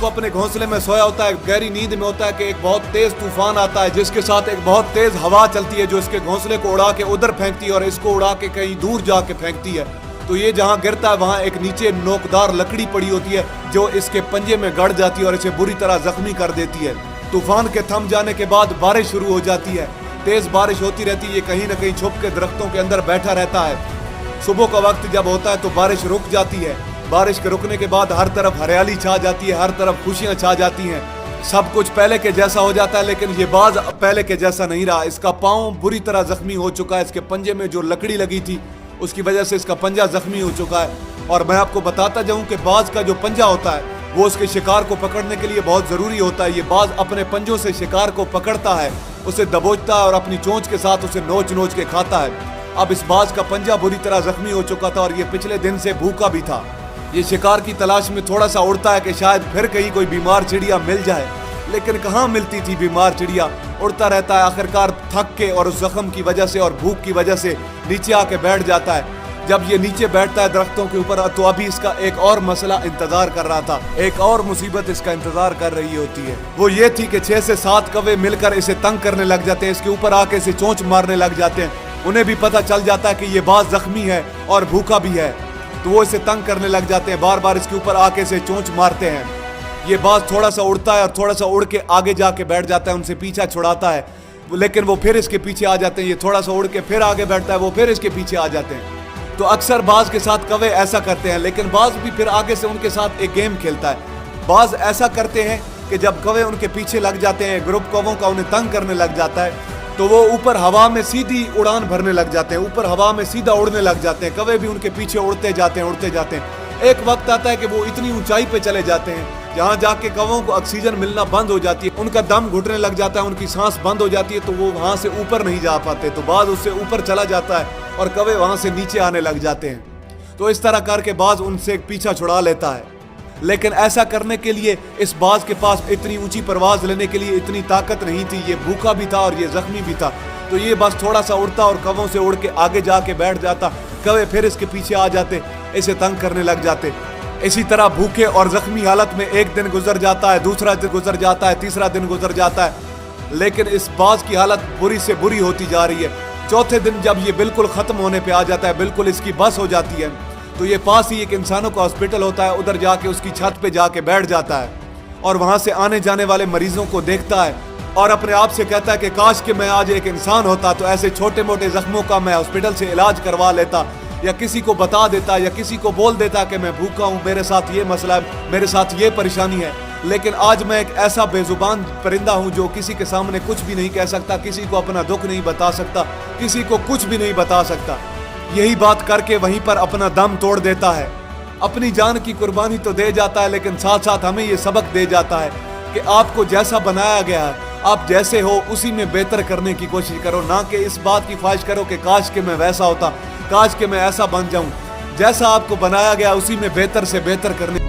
को अपने घोंसले में सोया होता है, गहरी नींद में होता है कि एक बहुत तेज तूफान आता है जिसके साथ एक बहुत तेज हवा चलती है जो इसके घोंसले को उड़ा के उधर फेंकती है और इसको उड़ा के कहीं दूर जाके फेंकती है। तो ये जहाँ गिरता है वहाँ एक नीचे नोकदार लकड़ी पड़ी होती है जो इसके पंजे में गड़ जाती है और इसे बुरी तरह जख्मी कर देती है। तूफान के थम जाने के बाद बारिश शुरू हो जाती है, तेज बारिश होती रहती है। ये कहीं ना कहीं छुप के दरख्तों के अंदर बैठा रहता है। सुबह का वक्त जब होता है तो बारिश रुक जाती है। बारिश के रुकने के बाद हर तरफ हरियाली छा जाती है, हर तरफ खुशियां छा जाती हैं। सब कुछ पहले के जैसा हो जाता है, लेकिन ये बाज अब पहले के जैसा नहीं रहा। इसका पाँव बुरी तरह जख्मी हो चुका है। इसके पंजे में जो लकड़ी लगी थी उसकी वजह से इसका पंजा जख्मी हो चुका है। और मैं आपको बताता जाऊं कि बाज का जो पंजा होता है वो उसके शिकार को पकड़ने के लिए बहुत ज़रूरी होता है। ये बाज अपने पंजों से शिकार को पकड़ता है, उसे दबोचता है और अपनी चोंच के साथ उसे नोच नोच के खाता है। अब इस बाज का पंजा बुरी तरह जख्मी हो चुका था और ये पिछले दिन से भूखा भी था। ये शिकार की तलाश में थोड़ा सा उड़ता है कि शायद फिर कहीं कोई बीमार चिड़िया मिल जाए, लेकिन कहाँ मिलती थी बीमार चिड़िया। उड़ता रहता है, आखिरकार थक के और उस जख्म की वजह से और भूख की वजह से नीचे आके बैठ जाता है। जब ये नीचे बैठता है दरख्तों के ऊपर, तो अभी इसका एक और मसला इंतजार कर रहा था, एक और मुसीबत इसका इंतजार कर रही होती है। वो ये थी कि 6 से 7 कौवे मिलकर इसे तंग करने लग जाते हैं, इसके ऊपर आके इसे चोंच मारने लग जाते हैं। उन्हें भी पता चल जाता है कि ये बाज जख्मी है और भूखा भी है, तो वो इसे तंग करने लग जाते हैं, बार बार इसके ऊपर आके इसे चोंच मारते हैं। ये बाज थोड़ा सा उड़ता है और थोड़ा सा उड़ के आगे जाके बैठ जाता है, उनसे पीछा छुड़ाता है, लेकिन वो फिर इसके पीछे आ जाते हैं। ये थोड़ा सा उड़ के फिर आगे बैठता है, वो फिर इसके पीछे आ जाते हैं। तो अक्सर बाज के साथ कौवे ऐसा करते हैं, लेकिन बाज भी फिर आगे से उनके साथ एक गेम खेलता है। बाज ऐसा करते हैं कि जब कौवे उनके पीछे लग जाते हैं, ग्रुप कौवों का उन्हें तंग करने लग जाता है, तो वो ऊपर हवा में सीधी उड़ान भरने लग जाते हैं, ऊपर हवा में सीधा उड़ने लग जाते हैं। कौवे भी उनके पीछे उड़ते जाते हैं, उड़ते जाते हैं। एक वक्त आता है कि वो इतनी ऊंचाई पे चले जाते हैं जहाँ जाके कौवों को ऑक्सीजन मिलना बंद हो जाती है, उनका दम घुटने लग जाता है, उनकी सांस बंद हो जाती है, तो वो वहाँ से ऊपर नहीं जा पाते। तो बाज उससे ऊपर चला जाता है और कौवे वहाँ से नीचे आने लग जाते हैं। तो इस तरह करके बाज उनसे पीछा छुड़ा लेता है, लेकिन ऐसा करने के लिए इस बाज के पास इतनी ऊंची परवाज लेने के लिए इतनी ताकत नहीं थी। ये भूखा भी था और ये जख्मी भी था। तो ये बस थोड़ा सा उड़ता और कौवों से उड़ के आगे जाके बैठ जाता, कौवे फिर इसके पीछे आ जाते, इसे तंग करने लग जाते। इसी तरह भूखे और जख्मी हालत में एक दिन गुजर जाता है, दूसरा दिन गुजर जाता है, तीसरा दिन गुजर जाता है, लेकिन इस बाज की हालत बुरी से बुरी होती जा रही है। चौथे दिन जब ये बिल्कुल खत्म होने पे आ जाता है, बिल्कुल इसकी बस हो जाती है, तो ये पास ही एक इंसानों का हॉस्पिटल होता है, उधर जाके उसकी छत पे जाके बैठ जाता है और वहां से आने जाने वाले मरीजों को देखता है और अपने आप से कहता है कि काश कि मैं आज एक इंसान होता तो ऐसे छोटे मोटे जख्मों का मैं हॉस्पिटल से इलाज करवा लेता, या किसी को बता देता, या किसी को बोल देता कि मैं भूखा हूँ, मेरे साथ ये मसला है, मेरे साथ ये परेशानी है। लेकिन आज मैं एक ऐसा बेजुबान परिंदा हूँ जो किसी के सामने कुछ भी नहीं कह सकता, किसी को अपना दुख नहीं बता सकता, किसी को कुछ भी नहीं बता सकता। यही बात करके वहीं पर अपना दम तोड़ देता है, अपनी जान की कुर्बानी तो दे जाता है, लेकिन साथ साथ हमें ये सबक दे जाता है कि आपको जैसा बनाया गया है, आप जैसे हो उसी में बेहतर करने की कोशिश करो, ना कि इस बात की ख्वाहिश करो कि काश कि मैं वैसा होता, काश कि मैं ऐसा बन जाऊं। जैसा आपको बनाया गया उसी में बेहतर से बेहतर करने